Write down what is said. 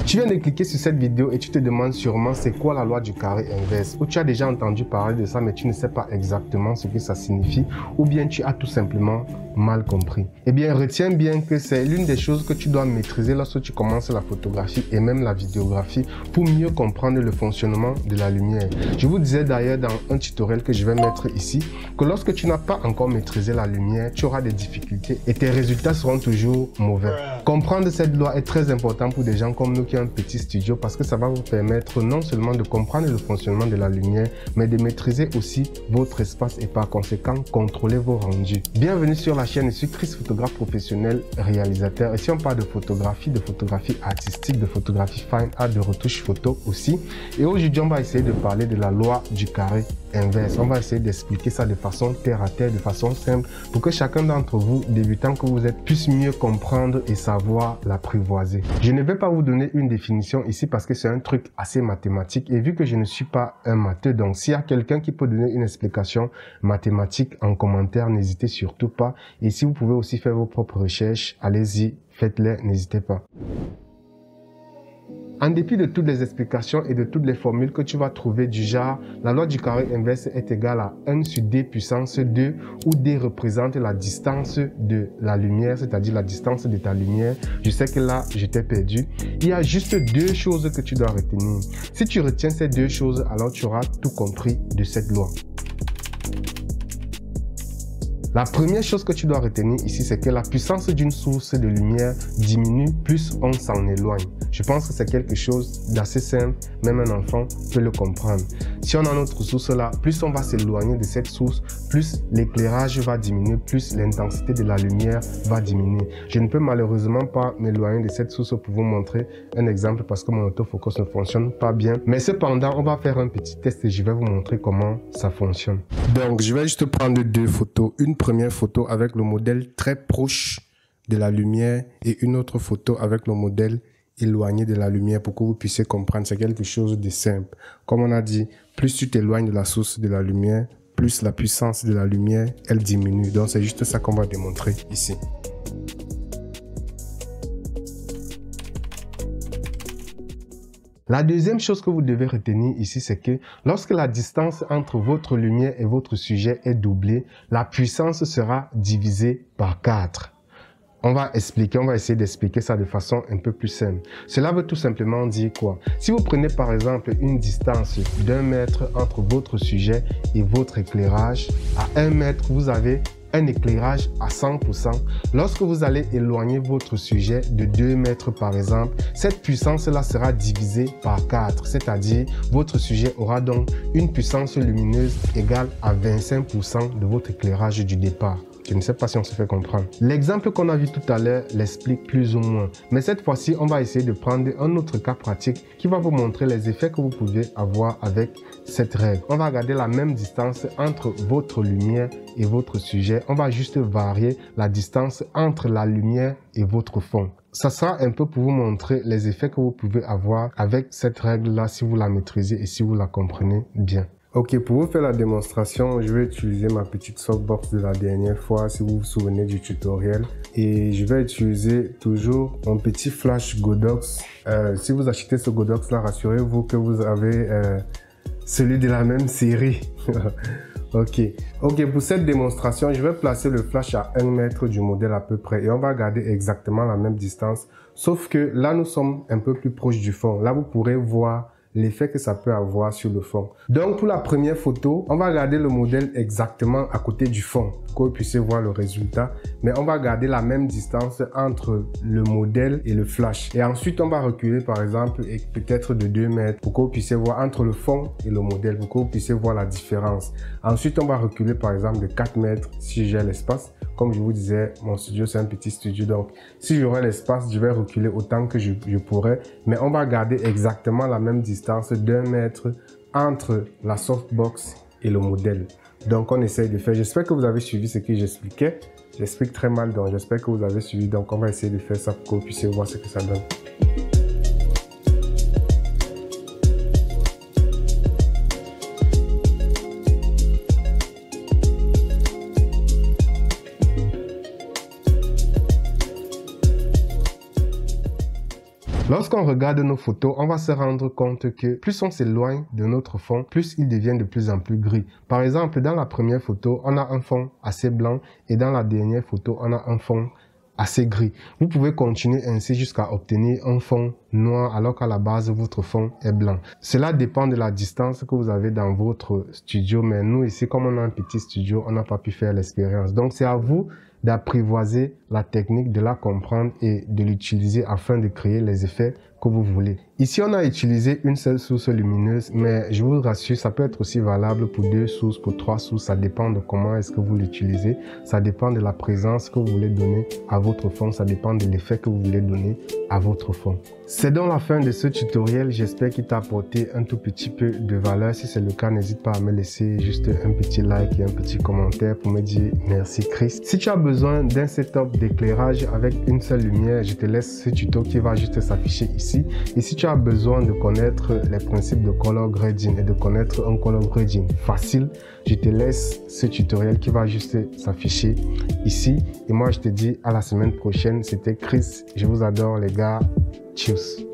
Tu viens de cliquer sur cette vidéo et tu te demandes sûrement c'est quoi la loi du carré inverse, ou tu as déjà entendu parler de ça mais tu ne sais pas exactement ce que ça signifie, ou bien tu as tout simplement mal compris. Eh bien, retiens bien que c'est l'une des choses que tu dois maîtriser lorsque tu commences la photographie et même la vidéographie pour mieux comprendre le fonctionnement de la lumière. Je vous disais d'ailleurs dans un tutoriel que je vais mettre ici que lorsque tu n'as pas encore maîtrisé la lumière, tu auras des difficultés et tes résultats seront toujours mauvais. Comprendre cette loi est très important pour des gens comme nous qui ont un petit studio parce que ça va vous permettre non seulement de comprendre le fonctionnement de la lumière, mais de maîtriser aussi votre espace et par conséquent contrôler vos rendus. Bienvenue sur la chaîne, je suis Chris, photographe professionnel, réalisateur. Ici on parle de photographie artistique, de photographie fine art, de retouche photo aussi. Et aujourd'hui on va essayer de parler de la loi du carré inverse. On va essayer d'expliquer ça de façon terre à terre, de façon simple, pour que chacun d'entre vous, débutant que vous êtes, puisse mieux comprendre et savoir l'apprivoiser. Je ne vais pas vous donner une définition ici parce que c'est un truc assez mathématique et vu que je ne suis pas un matheux, donc s'il y a quelqu'un qui peut donner une explication mathématique en commentaire, n'hésitez surtout pas. Et si vous pouvez aussi faire vos propres recherches, allez-y, faites-les, n'hésitez pas. En dépit de toutes les explications et de toutes les formules que tu vas trouver du genre, la loi du carré inverse est égale à 1 sur d puissance 2, où d représente la distance de la lumière, c'est-à-dire la distance de ta lumière. Je sais que là, je t'ai perdu. Il y a juste deux choses que tu dois retenir. Si tu retiens ces deux choses, alors tu auras tout compris de cette loi. La première chose que tu dois retenir ici, c'est que la puissance d'une source de lumière diminue plus on s'en éloigne. Je pense que c'est quelque chose d'assez simple, même un enfant peut le comprendre. Si on a notre source là, plus on va s'éloigner de cette source, plus l'éclairage va diminuer, plus l'intensité de la lumière va diminuer. Je ne peux malheureusement pas m'éloigner de cette source pour vous montrer un exemple parce que mon autofocus ne fonctionne pas bien. Mais cependant, on va faire un petit test et je vais vous montrer comment ça fonctionne. Donc, je vais juste prendre deux photos. Une première photo avec le modèle très proche de la lumière et une autre photo avec le modèle éloigné de la lumière pour que vous puissiez comprendre. C'est quelque chose de simple. Comme on a dit, plus tu t'éloignes de la source de la lumière, plus la puissance de la lumière, elle diminue. Donc c'est juste ça qu'on va démontrer ici. La deuxième chose que vous devez retenir ici, c'est que lorsque la distance entre votre lumière et votre sujet est doublée, la puissance sera divisée par 4. On va essayer d'expliquer ça de façon un peu plus simple. Cela veut tout simplement dire quoi? Si vous prenez par exemple une distance d'1 mètre entre votre sujet et votre éclairage, à 1 mètre, vous avez un éclairage à 100%. Lorsque vous allez éloigner votre sujet de 2 mètres par exemple, cette puissance-là sera divisée par 4, c'est-à-dire votre sujet aura donc une puissance lumineuse égale à 25% de votre éclairage du départ. Je ne sais pas si on se fait comprendre. L'exemple qu'on a vu tout à l'heure l'explique plus ou moins. Mais cette fois-ci, on va essayer de prendre un autre cas pratique qui va vous montrer les effets que vous pouvez avoir avec cette règle. On va garder la même distance entre votre lumière et votre sujet. On va juste varier la distance entre la lumière et votre fond. Ça sera un peu pour vous montrer les effets que vous pouvez avoir avec cette règle-là si vous la maîtrisez et si vous la comprenez bien. Ok, pour vous faire la démonstration, je vais utiliser ma petite softbox de la dernière fois, si vous vous souvenez du tutoriel. Et je vais utiliser toujours mon petit flash Godox. Si vous achetez ce Godox là, rassurez-vous que vous avez celui de la même série. Ok, pour cette démonstration, je vais placer le flash à 1 mètre du modèle à peu près. Et on va garder exactement la même distance. Sauf que là, nous sommes un peu plus proche du fond. Là, vous pourrez voir l'effet que ça peut avoir sur le fond. Donc pour la première photo, on va garder le modèle exactement à côté du fond pour que vous puissiez voir le résultat. Mais on va garder la même distance entre le modèle et le flash. Et ensuite, on va reculer par exemple et peut-être de 2 mètres pour que vous puissiez voir entre le fond et le modèle, pour que vous puissiez voir la différence. Ensuite, on va reculer par exemple de 4 mètres si j'ai l'espace. Comme je vous disais, mon studio c'est un petit studio, donc si j'aurai l'espace, je vais reculer autant que je pourrai. Mais on va garder exactement la même distance d'1 mètre entre la softbox et le modèle. Donc on essaye de faire. J'espère que vous avez suivi ce que j'expliquais. J'explique très mal, donc j'espère que vous avez suivi. Donc on va essayer de faire ça pour que vous puissiez voir ce que ça donne. Lorsqu'on regarde nos photos, on va se rendre compte que plus on s'éloigne de notre fond, plus il devient de plus en plus gris. Par exemple, dans la première photo, on a un fond assez blanc et dans la dernière photo, on a un fond assez gris. Vous pouvez continuer ainsi jusqu'à obtenir un fond noir alors qu'à la base votre fond est blanc. Cela dépend de la distance que vous avez dans votre studio, mais nous ici comme on a un petit studio, on n'a pas pu faire l'expérience. Donc c'est à vous d'apprivoiser la technique, de la comprendre et de l'utiliser afin de créer les effets que vous voulez. Ici, on a utilisé une seule source lumineuse, mais je vous rassure, ça peut être aussi valable pour 2 sources, pour 3 sources. Ça dépend de comment est-ce que vous l'utilisez. Ça dépend de la présence que vous voulez donner à votre fond. Ça dépend de l'effet que vous voulez donner à votre fond. C'est donc la fin de ce tutoriel. J'espère qu'il t'a apporté un tout petit peu de valeur. Si c'est le cas, n'hésite pas à me laisser juste un petit like et un petit commentaire pour me dire merci Chris. Si tu as besoin d'un setup d'éclairage avec une seule lumière, je te laisse ce tuto qui va juste s'afficher ici. Et si tu as besoin de connaître les principes de color grading et de connaître un color grading facile, je te laisse ce tutoriel qui va juste s'afficher ici. Et moi, je te dis à la semaine prochaine. C'était Chris. Je vous adore les gars. Tchuss.